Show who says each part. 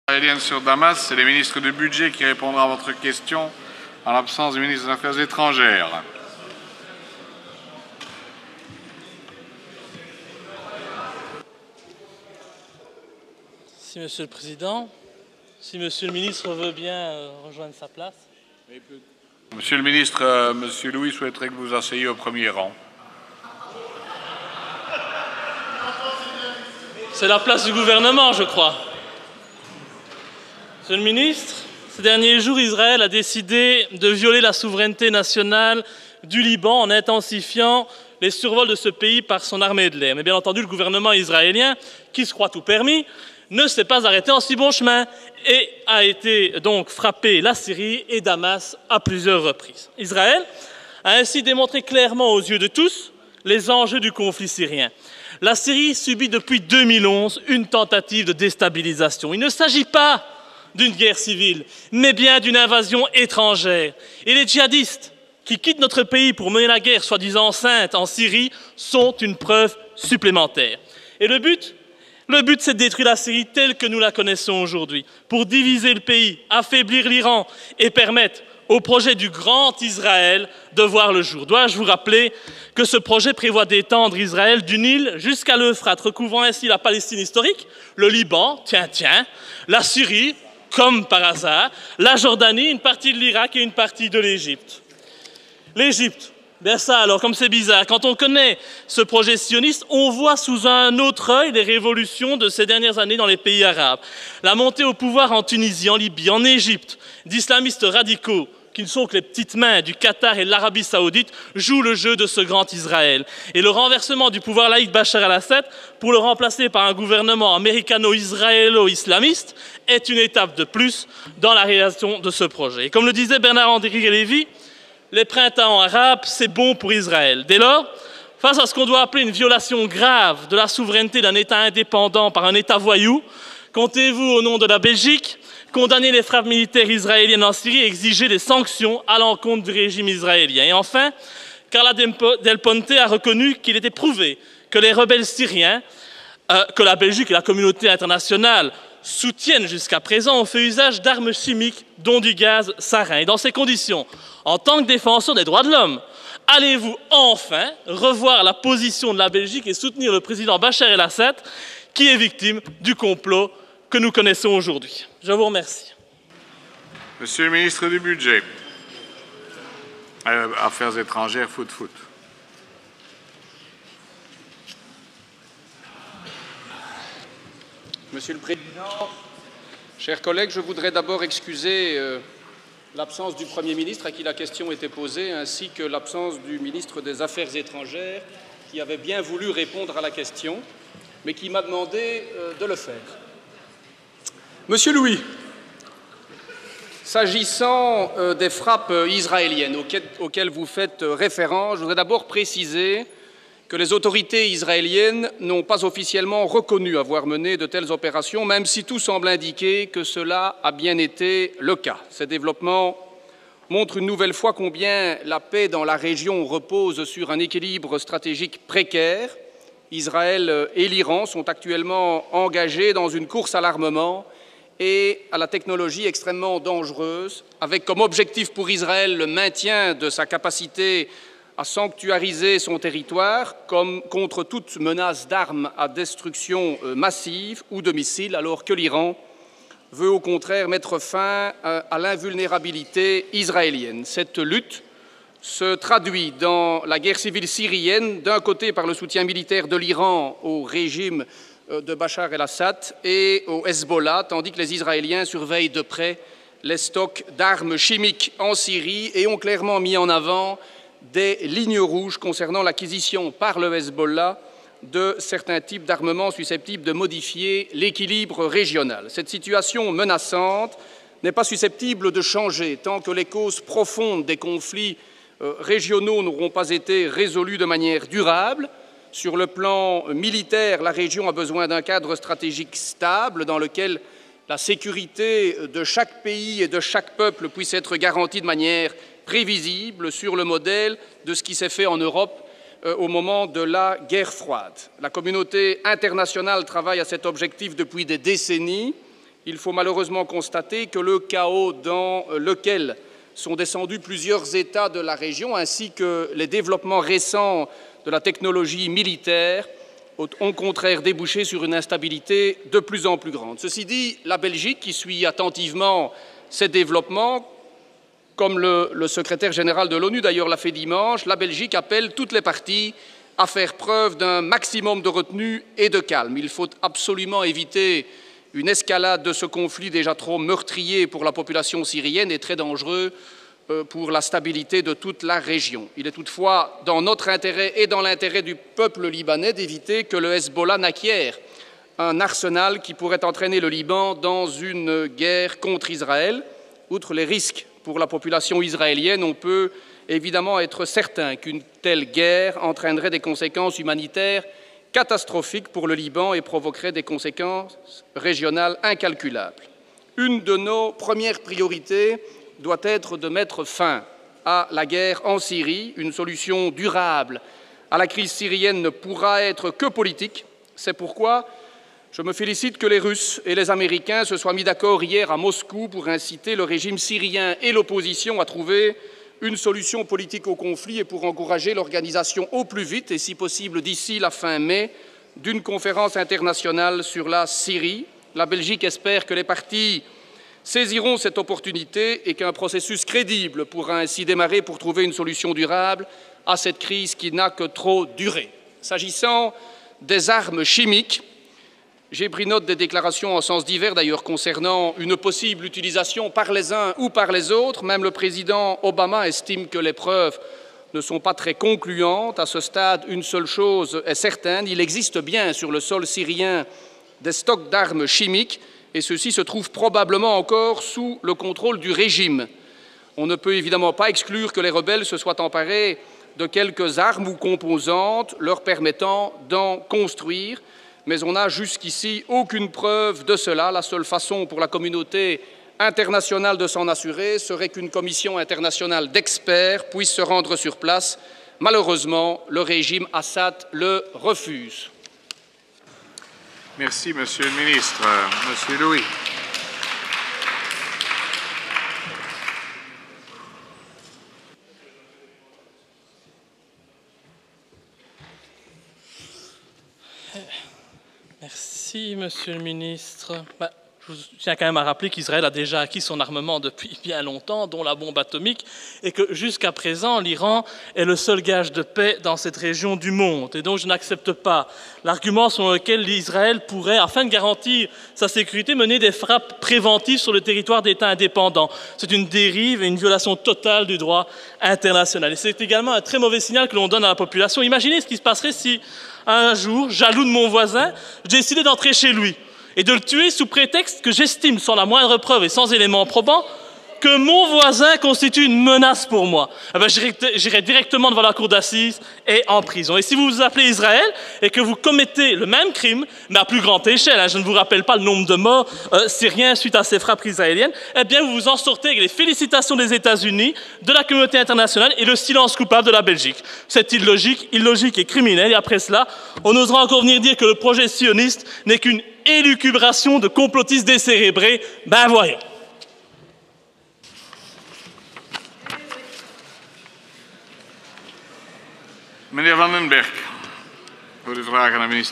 Speaker 1: Israélienne sur Damas, c'est le ministre du Budget qui répondra à votre question en l'absence du ministre des Affaires étrangères.
Speaker 2: Si Monsieur le Président, si Monsieur le ministre veut bien rejoindre sa place.
Speaker 1: Monsieur le ministre, Monsieur Louis souhaiterait que vous asseyez au premier rang.
Speaker 2: C'est la place du gouvernement, je crois. Monsieur le ministre, ces derniers jours, Israël a décidé de violer la souveraineté nationale du Liban en intensifiant les survols de ce pays par son armée de l'air. Mais bien entendu, le gouvernement israélien, qui se croit tout permis, ne s'est pas arrêté en si bon chemin et a été donc frappé la Syrie et Damas à plusieurs reprises. Israël a ainsi démontré clairement aux yeux de tous les enjeux du conflit syrien. La Syrie subit depuis 2011 une tentative de déstabilisation. Il ne s'agit pas d'une guerre civile, mais bien d'une invasion étrangère. Et les djihadistes qui quittent notre pays pour mener la guerre soi-disant sainte en Syrie sont une preuve supplémentaire. Et le but, c'est de détruire la Syrie telle que nous la connaissons aujourd'hui, pour diviser le pays, affaiblir l'Iran et permettre au projet du Grand Israël de voir le jour. Dois-je vous rappeler que ce projet prévoit d'étendre Israël du Nil jusqu'à l'Euphrate, recouvrant ainsi la Palestine historique, le Liban, la Syrie, comme par hasard, la Jordanie, une partie de l'Irak et une partie de l'Égypte. L'Égypte, bien ça alors, comme c'est bizarre, quand on connaît ce projet sioniste, on voit sous un autre œil les révolutions de ces dernières années dans les pays arabes. La montée au pouvoir en Tunisie, en Libye, en Égypte, d'islamistes radicaux, qui ne sont que les petites mains du Qatar et de l'Arabie saoudite, jouent le jeu de ce grand Israël. Et le renversement du pouvoir laïque Bachar el-Assad pour le remplacer par un gouvernement américano-israélo-islamiste est une étape de plus dans la réalisation de ce projet. Et comme le disait Bernard-Henri Lévy, les printemps arabes, c'est bon pour Israël. Dès lors, face à ce qu'on doit appeler une violation grave de la souveraineté d'un État indépendant par un État voyou, comptez-vous, au nom de la Belgique, condamner les frappes militaires israéliennes en Syrie et exiger des sanctions à l'encontre du régime israélien. Et enfin, Carla Del Ponte a reconnu qu'il était prouvé que les rebelles syriens, que la Belgique et la communauté internationale soutiennent jusqu'à présent, ont fait usage d'armes chimiques, dont du gaz sarin. Et dans ces conditions, en tant que défenseur des droits de l'homme, allez-vous enfin revoir la position de la Belgique et soutenir le président Bachar el-Assad, qui est victime du complot que nous connaissons aujourd'hui? Je vous remercie.
Speaker 1: Monsieur le ministre du Budget, Affaires étrangères, foot.
Speaker 3: Monsieur le Président, chers collègues, je voudrais d'abord excuser l'absence du Premier ministre à qui la question était posée, ainsi que l'absence du ministre des Affaires étrangères qui avait bien voulu répondre à la question, mais qui m'a demandé de le faire. Monsieur Louis, s'agissant des frappes israéliennes auxquelles vous faites référence, je voudrais d'abord préciser que les autorités israéliennes n'ont pas officiellement reconnu avoir mené de telles opérations, même si tout semble indiquer que cela a bien été le cas. Ces développements montrent une nouvelle fois combien la paix dans la région repose sur un équilibre stratégique précaire. Israël et l'Iran sont actuellement engagés dans une course à l'armement et à la technologie extrêmement dangereuse, avec comme objectif pour Israël le maintien de sa capacité à sanctuariser son territoire comme contre toute menace d'armes à destruction massive ou de missiles, alors que l'Iran veut au contraire mettre fin à l'invulnérabilité israélienne. Cette lutte se traduit dans la guerre civile syrienne, d'un côté par le soutien militaire de l'Iran au régime de Bachar el-Assad et au Hezbollah, tandis que les Israéliens surveillent de près les stocks d'armes chimiques en Syrie et ont clairement mis en avant des lignes rouges concernant l'acquisition par le Hezbollah de certains types d'armements susceptibles de modifier l'équilibre régional. Cette situation menaçante n'est pas susceptible de changer tant que les causes profondes des conflits régionaux n'auront pas été résolues de manière durable. Sur le plan militaire, la région a besoin d'un cadre stratégique stable dans lequel la sécurité de chaque pays et de chaque peuple puisse être garantie de manière prévisible, sur le modèle de ce qui s'est fait en Europe au moment de la guerre froide. La communauté internationale travaille à cet objectif depuis des décennies il faut malheureusement constater que le chaos dans lequel sont descendus plusieurs États de la région, ainsi que les développements récents de la technologie militaire, ont au contraire débouché sur une instabilité de plus en plus grande. Ceci dit, la Belgique, qui suit attentivement ces développements, comme le secrétaire général de l'ONU d'ailleurs l'a fait dimanche, la Belgique appelle toutes les parties à faire preuve d'un maximum de retenue et de calme. Il faut absolument éviter une escalade de ce conflit déjà trop meurtrier pour la population syrienne et très dangereux pour la stabilité de toute la région. Il est toutefois dans notre intérêt et dans l'intérêt du peuple libanais d'éviter que le Hezbollah n'acquiert un arsenal qui pourrait entraîner le Liban dans une guerre contre Israël. Outre les risques pour la population israélienne, on peut évidemment être certain qu'une telle guerre entraînerait des conséquences humanitaires catastrophiques pour le Liban et provoquerait des conséquences régionales incalculables. Une de nos premières priorités doit être de mettre fin à la guerre en Syrie. Une solution durable à la crise syrienne ne pourra être que politique. C'est pourquoi je me félicite que les Russes et les Américains se soient mis d'accord hier à Moscou pour inciter le régime syrien et l'opposition à trouver une solution politique au conflit et pour encourager l'organisation au plus vite, et si possible d'ici la fin mai, d'une conférence internationale sur la Syrie. La Belgique espère que les partis saisiront cette opportunité et qu'un processus crédible pourra ainsi démarrer pour trouver une solution durable à cette crise qui n'a que trop duré. S'agissant des armes chimiques, j'ai pris note des déclarations en sens divers d'ailleurs concernant une possible utilisation par les uns ou par les autres. Même le président Obama estime que les preuves ne sont pas très concluantes. À ce stade, une seule chose est certaine, il existe bien sur le sol syrien des stocks d'armes chimiques et ceux-ci se trouvent probablement encore sous le contrôle du régime. On ne peut évidemment pas exclure que les rebelles se soient emparés de quelques armes ou composantes leur permettant d'en construire, mais on n'a jusqu'ici aucune preuve de cela. La seule façon pour la communauté internationale de s'en assurer serait qu'une commission internationale d'experts puisse se rendre sur place. Malheureusement, le régime Assad le refuse.
Speaker 1: Merci, Monsieur le ministre. Monsieur Louis.
Speaker 2: Merci, Monsieur le ministre. Je tiens quand même à rappeler qu'Israël a déjà acquis son armement depuis bien longtemps, dont la bombe atomique, et que jusqu'à présent, l'Iran est le seul gage de paix dans cette région du monde. Et donc, je n'accepte pas l'argument selon lequel Israël pourrait, afin de garantir sa sécurité, mener des frappes préventives sur le territoire d'États indépendants. C'est une dérive et une violation totale du droit international. Et c'est également un très mauvais signal que l'on donne à la population. Imaginez ce qui se passerait si, un jour, jaloux de mon voisin, je décidais d'entrer chez lui et de le tuer sous prétexte que j'estime, sans la moindre preuve et sans éléments probants, que mon voisin constitue une menace pour moi. J'irai directement devant la cour d'assises et en prison. Et si vous vous appelez Israël et que vous commettez le même crime, mais à plus grande échelle, je ne vous rappelle pas le nombre de morts syriens suite à ces frappes israéliennes, eh bien vous vous en sortez avec les félicitations des États-Unis, de la communauté internationale et le silence coupable de la Belgique. C'est illogique et criminel. Et après cela, on osera encore venir dire que le projet sioniste n'est qu'une élucubration de complotistes décérébrés. Ben voyons.
Speaker 1: Meneer Van den Berg, voor de vraag aan de minister.